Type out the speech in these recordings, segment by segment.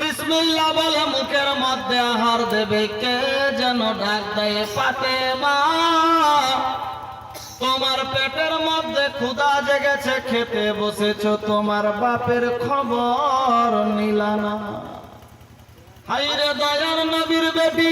বিসমিল্লাহ বলে মুখের মধ্যে আহার দেবে, কে যেন ডাক দেয় ফাতেমা, তোমার পেটের মধ্যে ক্ষুধা জেগেছে, খেতে বসেছো, তোমার বাপের খবর নিলা না। হায়রে দয়ার নবীর বেটি,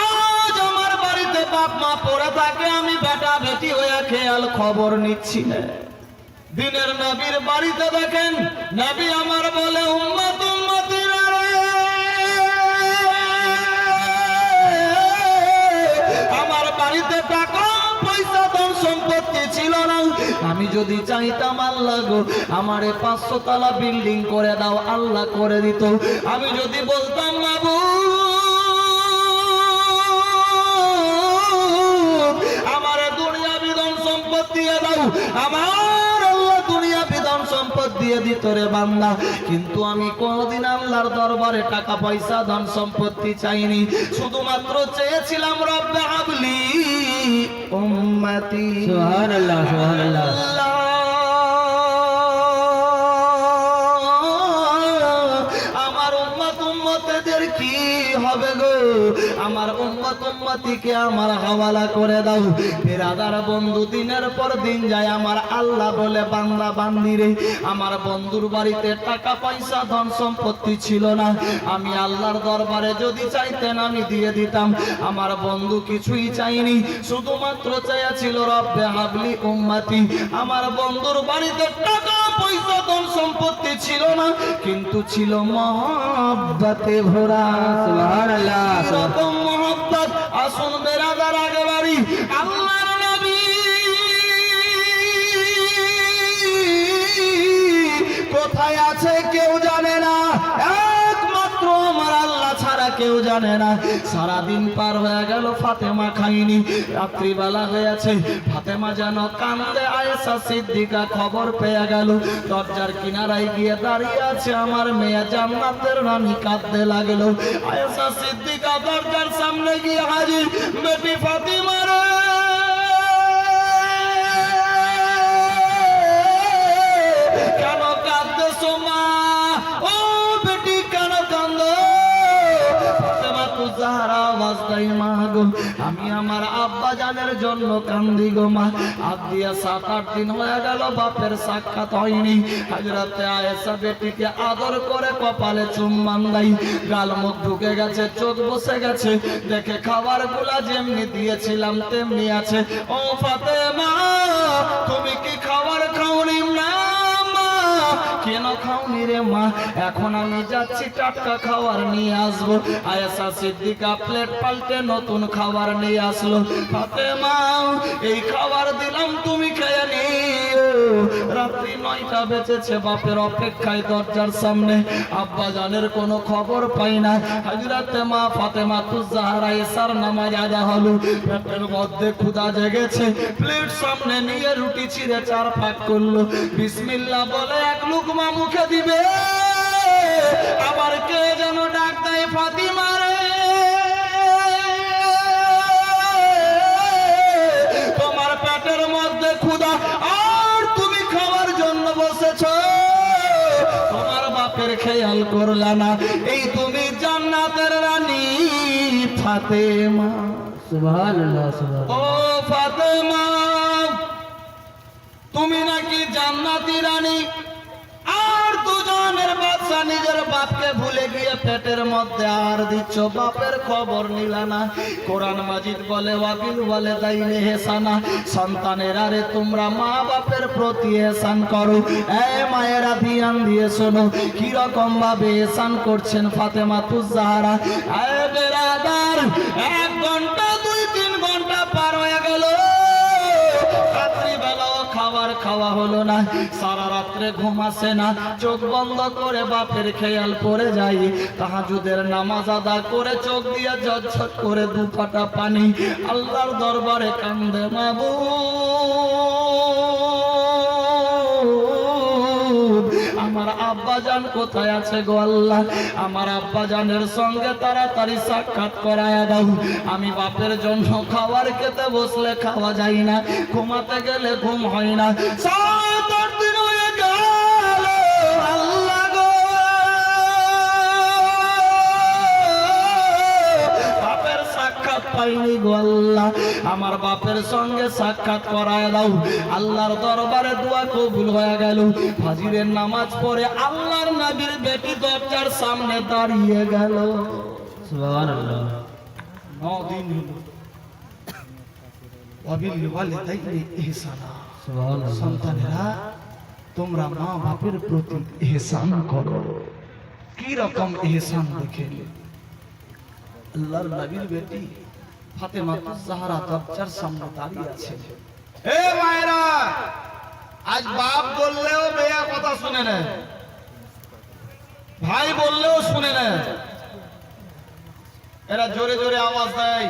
আজ আমার বাড়িতে বাপ মা পড়ে থাকে, আমি বেটা বেটি হয়ে খেয়াল খবর নিচ্ছি না। দিনের নবীর বাড়িতে দেখেন নবী আমার বলে উম্মত উম্মতিরা রে, আমার বাড়িতে টাকা পয়সা ধন সম্পত্তি ছিল না, আমি যদি চাইতাম আল্লাহ গো আমারে 500 তলা বিল্ডিং করে দাও, আল্লাহ করে দিত। আমি যদি বলতাম মাবুদ আমারে দুনিয়া বিধন সম্পদ দিয়ে দাও, আমার আল্লাহ দুনিয়া বিধন সম্পদ দিয়ে দিত রে বান্দা। কিন্তু আমি কোনদিন আল্লাহর দরবারে টাকা পয়সা ধন সম্পত্তি চাইনি, শুধুমাত্র চেয়েছিলাম রব্বে হাবলি উম্মতি। সুবহানাল্লাহ, সুবহানাল্লাহ। আমার উম্মত উম্মতেদের কি হবে গো, আমার উম্মত উম্মতিকে আমার হাওয়ালা করে দাও। বিরাদার বন্ধু দিনের পর দিন যায়, আমার আল্লাহ বলে বান্দা বান্দিরে, আমার বন্ধুর বাড়িতে টাকা পয়সা ধন সম্পত্তি ছিল না, আমি আল্লাহর দরবারে যদি চাইতেন আমি দিয়ে দিতাম। আমার বন্ধু কিছুই চাইনি, শুধুমাত্র চাইছিল রব্বে হাবলি উম্মতি। আমার বন্ধুর বাড়িতে টাকা পয়সা ধন সম্পত্তি ছিল না, কিন্তু ছিল মহব্বতে ভরা। সুবহানাল্লাহ। এরকম মহব্বত আসুন বেরাদার আগে বাড়ি আল্লাহর নবী কোথায় আছে কেউ জানে না, একমাত্র আমার আল্লাহ ছাড়া কেউ জানে না। সারাদিন পার হয়ে গেল, ফাতেমা খাইনি, রাত্রিবেলা হয়েছে, ফাতেমা যেন কান্দে। আয়েশা সিদ্দিকা খবর পেয়ে গেল, দরজার কিনারায় গিয়ে দাঁড়িয়ে আছে আমার মেয়ে জান্নাতের রানী, কাঁদতে লাগলো। আয়েশা সিদ্দিকা দরজার সামনে গিয়ে হাজির, বেটি ফাতেমা রে, কেন কাঁদতেছো মা? ও বেটি কেন কান্দো? ফাতেমা তু যাহারা আওয়াজ দেয়, মা গো আমি আমার আব্বা জানের জন্য কান্দি গো মা। আজ দিয়া 7-8 দিন হয়ে গেল বাপের সাক্ষাৎ হয়নি। হযরতে আয়েশা বেটিকে আদর করে কপালে চুম্বন দেয়, গাল মুখ ঢুকে গেছে, চোখ বসে গেছে, দেখে খাবার গুলা যেমনি দিয়েছিলাম তেমনি আছে। ও ফাতেমা তুমি কি খাবার খাওনি? না মা। কেন খাওনি রে মা? এখন আমি যাচ্ছি টাটকা খাবার নিয়ে আসবো। আয়েশা সিদ্দিকা প্লেট পাল্টে নতুন খাবার নিয়ে আসলো। ফাতেমা এই খাবার দিলাম তুমি খেয়ে নিও। রাত্রি 9টা বেজেছে, বাপের অপেক্ষায় দরজার সামনে, আব্বা জানের কোনো খবর পাই না। হযরতে মা ফাতেমা তু যাহরা এশার নামাজ আদা হলো, পেটের মধ্যে ক্ষুধা জেগেছে, প্লেট সামনে নিয়ে রুটি ছিঁড়ে 4 ভাগ করলো, বিসমিল্লাহ বলে 1 লুকমা মুখে দিবে, আবার কে যেন ডাক দেয় ফাতিমা রে, তোমার পেটের মধ্যে ক্ষুধা আর তুমি খাওয়ার জন্য বসেছো, তোমার বাপের খেয়াল করলা না, এই তুমি জান্নাতের রানী ফাতেমা। সুবহানাল্লাহ, সুবহানাল্লাহ। ও ফাতেমা তুমি নাকি জান্নাতি রানী, আর দুজনের বাচ্চা নিজের বাপকে ভুলে গিয়ে পেটের মধ্যে আর দিচ্ছ, বাপের খবর নিলা না। কোরআন মাজিদ বলে ওয়াবিল ওয়ালিদাইনি ইহসানা, সন্তানের আরে তোমরা মা বাপের প্রতি ইহসান করো। এই মায়েরা ধ্যান দিয়ে শোনো কি রকম ভাবে ইহসান করছেন ফাতেমা তু যাহরা। এই বেরাদার 1 ঘন্টা 2-3 ঘন্টা পার হয়ে গেল, রাত্রিবেলাও খাবার খাওয়া হলো না, সারা রাত্রে ঘুম আসে না, চোখ বন্ধ করে বাপের খেয়াল পড়ে যায়। তাহাজ্জুদের নামাজ আদা করে চোখ দিয়ে ঝরঝর করে 2 ফোঁটা পানি আল্লাহর দরবারে কান্দে, মাবুদ আমার আব্বাজান কোথায় আছে গো আল্লাহ, আমার আব্বাজানের সঙ্গে তাড়াতাড়ি সাক্ষাৎ করায়া দাও। আমি বাপের জন্য খাবার খেতে বসলে খাওয়া যায় না, ঘুমাতে গেলে ঘুম হয় না, 7-8 দিন হয়ে গেল আল্লাহ গো। হয়নি গো আল্লাহ, আমার বাপের সঙ্গে সাক্ষাৎ করায় দাও। আল্লাহর দরবারে দোয়া কবুল হয়ে গেল। ফাজরের নামাজ পড়ে আল্লাহর নবীর বেটি দরজার সামনে দাঁড়িয়ে গেল। সুবহানাল্লাহ 9 দিন হলো। ওয়াবিল ওয়ালিদাইনি ইহসানা, সুবহানাল্লাহ সন্তানেরা তোমরা মা বাপের প্রতি ইহসান করো। কি রকম ইহসান দেখেন, আল্লাহর নবীর বেটি ফাতেমা জাহরা দরজার সামনে দাঁড়িয়ে আছে। এ মায়েরা, আজ বাপ বললেও মেয়ে কথা শুনে না, ভাই বললেও শুনে না, এরা জোরে জোরে আওয়াজ দেয়।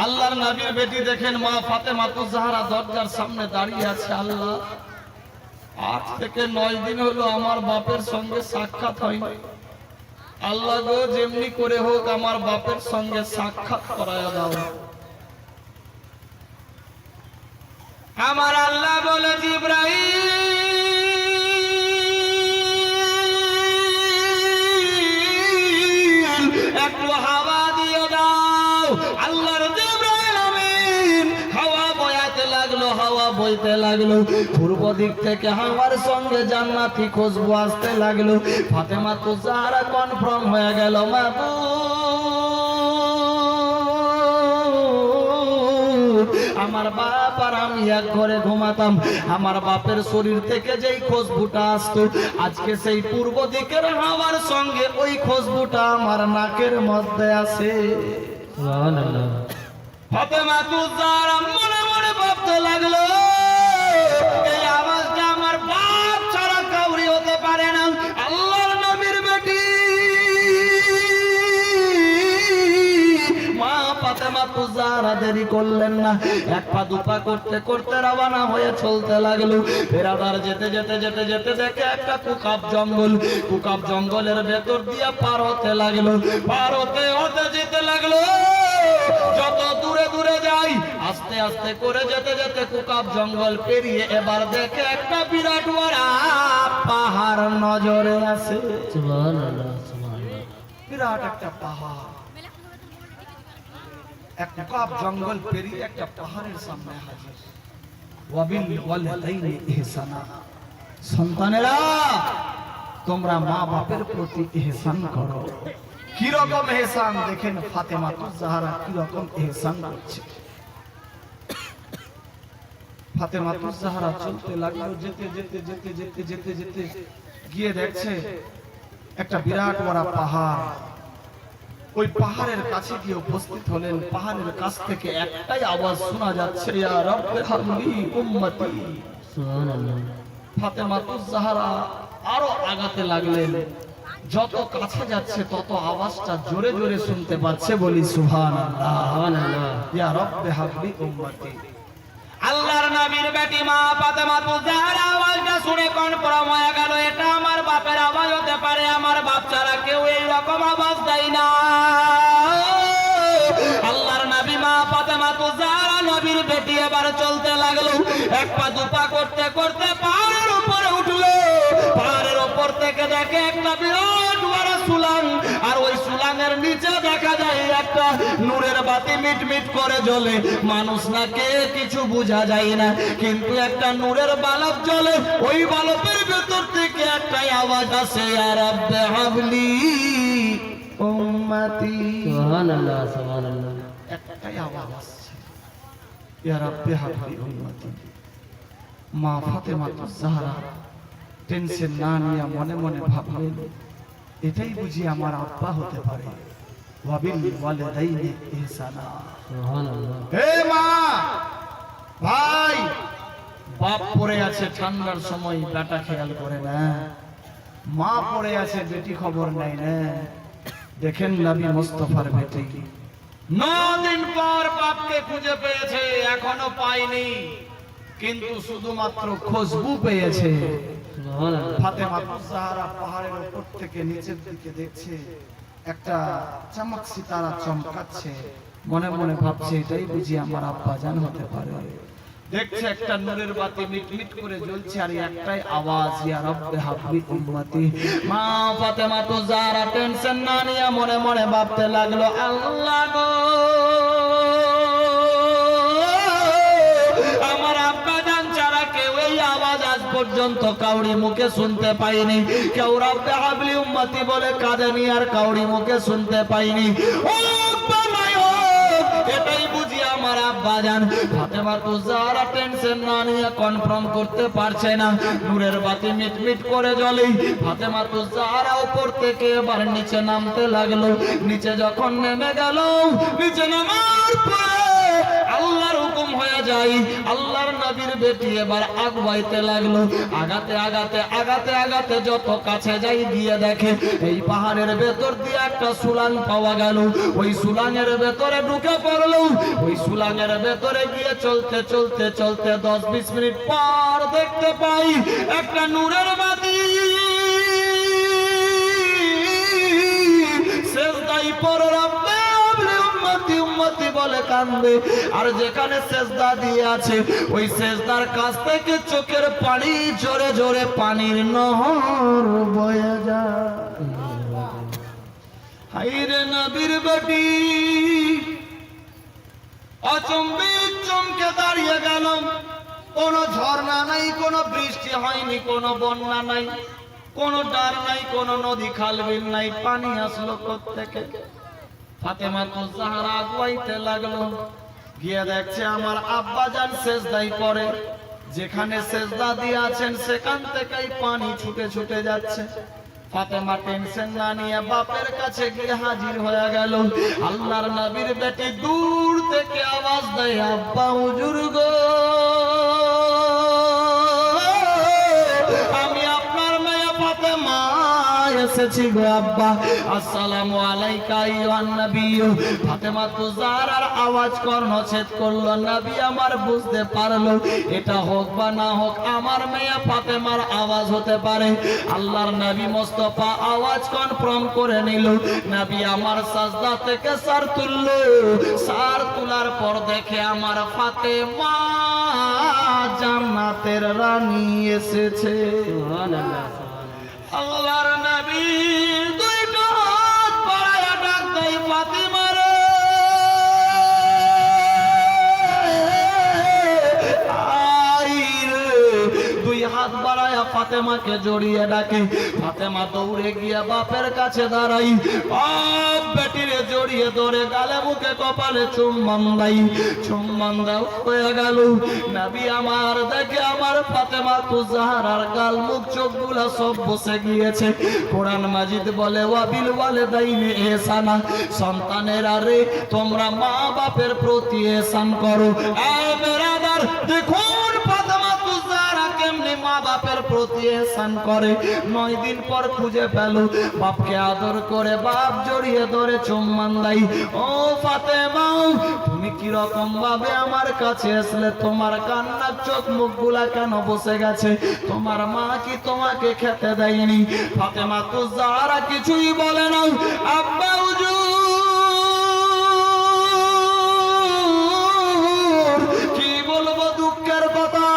আল্লাহর নবীর বেটি দেখেন মা ফাতেমা জাহরা দরজার সামনে দাঁড়িয়ে আছে। আল্লাহ, আজ থেকে 9 দিন হলো আমার বাপের সঙ্গে সাক্ষাৎ হয়নি। আল্লাহ গো, যেমনি করে হোক আমার বাপের সঙ্গে সাক্ষাৎ করায় দাও। আমার আল্লাহ বলে, জিবরাইল একটু হাওয়া দিয়ে দাও। আল্লাহর জিবরাইল আমিন হাওয়া বয়াতে লাগলো, হাওয়া বইতে লাগলো। পূর্ব দিক থেকে হাওয়ার সঙ্গে জান্নাতি খুশবু আসতে লাগলো। ফাতেমা জাহরা কনফার্ম হয়ে গেল, আমার বাপ আর আমি এক ঘরে ঘুমাতাম, আমার বাপের শরীর থেকে যেই খুশবুটা আসতো, আজকে সেই পূর্ব দিকের হাওয়ার সঙ্গে ওই খুশবুটা আমার নাকের মধ্যে আসে। সুবহানাল্লাহ ফাতেমা জাহরা মনে মনে ভাবতে লাগলো, এই আওয়াজটা আমার বাপ ছাড়া কাউরি হতে পারে না। আল্লাহর নবীর বেটি মা ফাতেমা জাহরা দেরি করলেন না, এক পা দুপা করতে করতে রওনা হয়ে চলতে লাগলো। ফেরাদার যেতে যেতে যেতে যেতে দেখে একটা কুকাব জঙ্গল, কুকাব জঙ্গলের ভেতর দিয়ে পার হতে লাগলো। পার হতে হতে যেতে লাগলো, যত দূরে দূরে যাই আস্তে আস্তে করে যেতে যেতে কুকাব জঙ্গল পেরিয়ে এবার দেখে একটা বিরাট বড় পাহাড় নজরে আসে। সুবহানাল্লাহ সুবহানাল্লাহ বিরাট একটা পাহাড়, এক কুকাব জঙ্গল পেরিয়ে একটা পাহাড়ের সামনে হাজির। ওয়াবিল ওয়ালিদাইনি ইহসানা, সন্তানেরা তোমরা মা বাপের প্রতি ইহসান করো। কি রকম ইহসান দেখেন ফাতেমা জাহরা কি রকম ইহসান করছে। ফাতেমা জাহরা চলতে লাগলো, যেতে যেতে যেতে যেতে যেতে যেতে গিয়ে দেখছে একটা বিরাট বড় পাহাড়। ওই পাহাড়ের কাছে গিয়ে উপস্থিত হলেন। পাহাড়ের কাছ থেকে একটাই আওয়াজ শোনা যাচ্ছে, ইয়া রাব্বি হাবলি উম্মতি। সুবহানাল্লাহ ফাতেমা জাহরা আরো আগাতে লাগলেন। যত কাছে যাচ্ছে তত আওয়াজটা জোরে জোরে শুনতে পাচ্ছে। বলি সুবহানাল্লাহ। সুবহানাল্লাহ ইয়া রাব্বি হাবলি উম্মতি। আল্লাহর নবীর বেটি মা ফাতেমা জাহরা আওয়াজটা শুনে কনফার্ম হয়ে গেল, এটা আমার বাপের আওয়াজ হতে পারে। আমার বাপ ছাড়া কেউ এই রকম আওয়াজ দেয় না। আল্লাহর নবী মা ফাতেমা জাহরা নবীর বেটি এবার চলতে লাগলো। এক পা দুপা করতে করতে পাহাড়ের উপরে উঠলো। পাহাড়ের উপর থেকে দেখে একটা বিরাট বড় সুলাং, আর ওই সুলাঙের নিচে দেখা যায় একটা নূরের বাতি মিটমিট করে জ্বলে। মানুষ না কে কিছু বোঝা যায় না, কিন্তু একটা নূরের বালব জ্বলে। ওই বালবের ভেতর থেকে একটাই আওয়াজ আসে, ইয়া রাব্বি হাবলি উম্মতি। সুবহানাল্লাহ সুবহানাল্লাহ একটাই আওয়াজ আসছে, ইয়া রাব্বি হাবলি উম্মতি। মা ফাতেমা জাহরা টেনশন না নিয়ে মনে মনে ভাবলেন, এটাই বুঝি আমার আব্বা হতে পারে। ওয়াবিল ওয়ালিদাইনি ইহসানা। সুবহানাল্লাহ হে মা, ভাই, বাপ পড়ে আছে ঠান্ডার সময়, বেটা খেয়াল করে না। মা পড়ে আছে, বেটি খবর নাই না। দেখেন নবী মুস্তাফার বেটি 9 দিন পর বাপকে খুঁজে পেয়েছে, এখনো পায়নি, কিন্তু শুধুমাত্র খুশবু পেয়েছে। সুবহানাল্লাহ ফাতেমা জাহরা পাহাড়ের উপর থেকে নিচের দিকে দেখছে, একটা চমক সিতারা চমকাচ্ছে। মনে মনে ভাবছে, এটাই বুঝি আমার আব্বা জান হতে পারে। দেখছে একটা নূরের বাতি মিটমিট করে জ্বলছে আর একটাই আওয়াজ, ইয়া রাব্বি হাবলি উম্মতি। মা ফাতেমা তো যারা টেনশন না নিয়ে মনে মনে ভাবতে লাগলো, আল্লাহ গো, আমার আব্বা জান ছাড়া কেউ এই আওয়াজ আজ পর্যন্ত কাউরি মুখে শুনতে পাইনি। কেউ রাব্বি হাবলি উম্মতি বলে কাঁদেনি, আর কাউরি মুখে শুনতে পাইনি। ও আব্বা নাই, ও এটাই বুঝি আমার আব্বা জান। ফাতেমা তো যারা টেনশন না নিয়ে কনফার্ম করতে পারছে না, নূরের বাতি মিটমিট করে জ্বলে। ফাতেমা তো যারা উপর থেকে এবার নিচে নামতে লাগলো। নিচে যখন নেমে গেল, নিচে নামার পরে আল্লাহর হুকুম হয়ে যায়, আল্লাহর নবীর বেটি এবার আগাইতে লাগলো। আগাতে আগাতে আগাতে আগাতে যত কাছে যাই গিয়ে দেখে এই পাহাড়ের ভেতর দিয়ে একটা সুলাং পাওয়া গেল। ওই সুলাঙের ভেতরে ঢুকে পড়লো। ওই সুলাঙের ভেতরে গিয়ে চলতে চলতে চলতে 10-20 মিনিট পর দেখতে পাই একটা নূরের বাতি সেজদায় পড়ে রাব্বি হাবলি উম্মতি উম্মতি বলে কান্দে। আর যেখানে সেজদা দিয়ে আছে ওই সেজদার কাছ থেকে চোখের পানি জোরে জোরে পানির নহর বয়ে যায়। হায়রে নবীর বেটি, অচম্বিত চমকে দাঁড়িয়ে গেল। কোনো ঝর্ণা নাই, কোনো বৃষ্টি হয়নি, কোনো বন্যা নাই, কোনো ডার নাই, কোনো নদী খাল বিল নাই, পানি আসলো কোত্থেকে? ফাতেমা তো যারা আগাইতে লাগলো, গিয়ে দেখছে আমার আব্বা জান সেজদায় পড়ে। যেখানে সেজদা দিয়ে আছেন সেখান থেকেই পানি ছুটে ছুটে যাচ্ছে। ফাতেমা টেনশন না নিয়ে বাপের কাছে গিয়ে হাজির হয়ে গেল। আল্লাহর নবীর বেটি দূর থেকে আওয়াজ দেয়, আব্বা হুজুর গো, আমি আপনার মেয়ে ফাতেমা এসেছি গো আব্বা। আসসালামু আলাইকা আইয়ুহান নবী। ফাতেমা তো যারার আওয়াজ কর্ণচ্ছেদ করলো। নবী আমার বুঝতে পারলো এটা হোক বা না হোক আমার মেয়ে ফাতেমার আওয়াজ হতে পারে। আল্লাহর নবী মুস্তাফা আওয়াজ কনফার্ম করে নিল। নবী আমার সাজদা থেকে সার তুললো। সার তোলার পর দেখে আমার ফাতেমা জান্নাতের রানী এসেছে। সুবহানাল্লাহ, আল্লাহর নবী দুইটা হাত বাড়ায়া ডাক দেয়, ফাতেমা রে, আই রে। দুই হাত বাড়ায়া ফাতেমাকে জড়িয়ে ডাকে। ফাতেমা দৌড়ে গিয়ে বাপের কাছে দাঁড়াই। বাপ বেটিরে জড়িয়ে ধরে গালে মুখে কপালে চুম্বন দেয়। চুম্বন দেওয়া হয়ে গেল। নবী আমার দেখে আমার ফাতেমা তো যাহারার গাল মুখ চোখগুলা সব বসে গিয়েছে। কোরআন মাজিদ বলে, ওয়াবিল ওয়ালিদাইনি ইহসানা, সন্তানেরা রে তোমরা মা বাপের প্রতি ইহসান করো। এই বেরাদার, দেখুন ফাতেমা তো যারা কেমনে মা বাপের প্রতি ইহসান করে। 9 দিন পর খুঁজে পেল, বাপকে আদর করে বাপ জড়িয়ে ধরে চুম্বন দেয়। ও ফাতেমা, তুমি কি রকম ভাবে আমার কাছে আসলে? তোমার কান্নার চোখ মুখগুলা কেন বসে গেছে? তোমার মা কি তোমাকে খেতে দেয়নি? ফাতেমা তো যারা কিছুই বলে না। আব্বা হুজুর, কি বলবো দুঃখের কথা।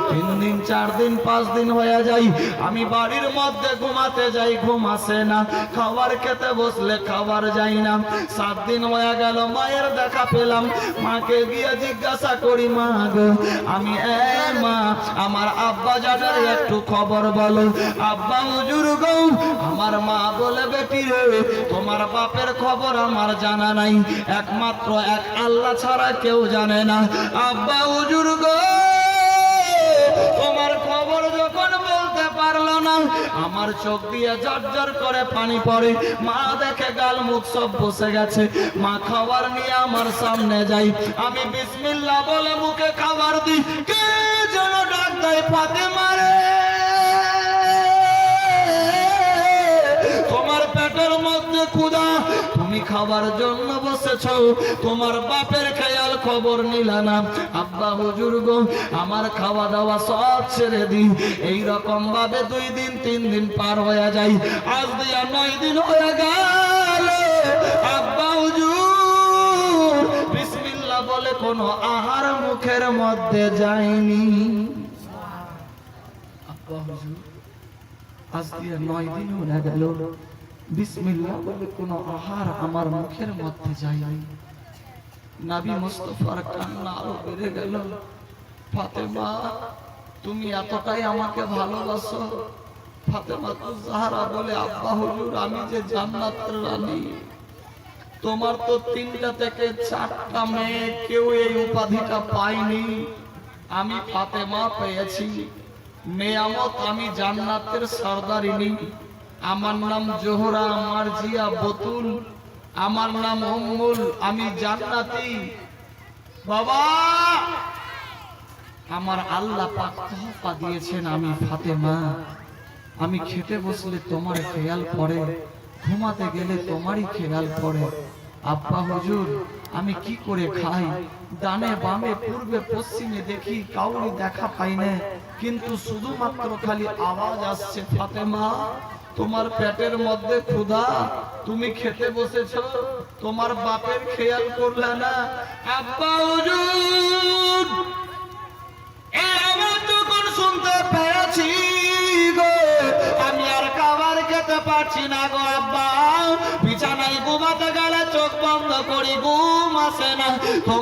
3 দিন 4 দিন 5 দিন হয়ে যায়, আমি বাড়ির মধ্যে ঘুমাতে যাই, ঘুম আসে না। খাবার খেতে বসলে খাবার যাই না। 7 দিন হয়ে গেল, মায়ের দেখা পেলাম। মাকে গিয়ে জিজ্ঞাসা করি, মা গো, আমি মা, আমার আব্বা জানের একটু খবর বলো। আব্বা হুজুর গো, আমার মা বলে, বেটি রে, তোমার বাপের খবর আমার জানা নাই, একমাত্র এক আল্লাহ ছাড়া কেউ জানে না। আব্বা হুজুর গো, তোমার খবর যখন বলতে পারলো না, আমার চোখ দিয়ে ঝরঝর করে পানি পড়ে। মা দেখে গাল মুখ সব বসে গেছে। মা খাবার নিয়ে আমার সামনে যাই, আমি বিসমিল্লাহ বলে মুখে খাবার দিই। কে যেন ডাক দেয়, ফাতেমা রে, তোমার পেটের মধ্যে ক্ষুধা, তুমি খাবার জন্য বসেছ, তোমার বাপের খেয়াল খবর নিলা না। আব্বা হুজুর গো, আমার খাওয়া দাওয়া সব ছেড়ে দিই। এইরকম ভাবে 2 দিন 3 দিন পার হয়ে যায়। আজ দিয়া 9 দিন হয়ে গেল। আব্বা হুজুর বিসমিল্লাহ বলে বলে কোনো আহার মুখের মধ্যে যায়নি। আব্বা হুজুর আজ দিয়ে 9 দিন হয়ে গেল, বিসমিল্লাহ বলে কোনো আহার আমার মুখের মধ্যে যায়নি। নবী মুস্তাফার কান্না আরো বেড়ে গেল। ফাতেমা, তুমি এতটাই আমাকে ভালোবাসো? ফাতেমা তো জাহরা বলে, আব্বা হুজুর আমি যে জান্নাতের রানী, তোমার তো 3টা থেকে 4টা মেয়ে, কেউ এই উপাধিটা পায়নি, আমি ফাতেমা পেয়েছি। নেয়ামত, আমি জান্নাতের সরদারিনী। আমার নাম জোহরা, আমার জিয়া বতুল, আমার নাম উম্মুল, আমি জান্নাতি। বাবা, আমার আল্লাহ পাক তোহফা দিয়েছেন আমি ফাতেমা। আমি খেতে বসলে তোমার খেয়াল পড়ে, ঘুমাতে গেলে তোমারই খেয়াল পড়ে। আব্বা হুজুর আমি কি করে খাই? ডানে বামে পূর্বে পশ্চিমে দেখি, কাউরি দেখা পাই না, কিন্তু শুধুমাত্র খালি আওয়াজ আসছে, ফাতেমা তোমার পেটের মধ্যে ক্ষুধা, তুমি খেতে বসেছো, তোমার বাপের খেয়াল করলে না। আব্বা হুজুর এই আওয়াজ যখন শুনতে পেয়েছি গো, আমি আর খাবার খেতে পারছি না গো আব্বা। বিছানায় ঘুমাতে গেলে চোখ বন্ধ করি, ঘুম আসে না। তোমার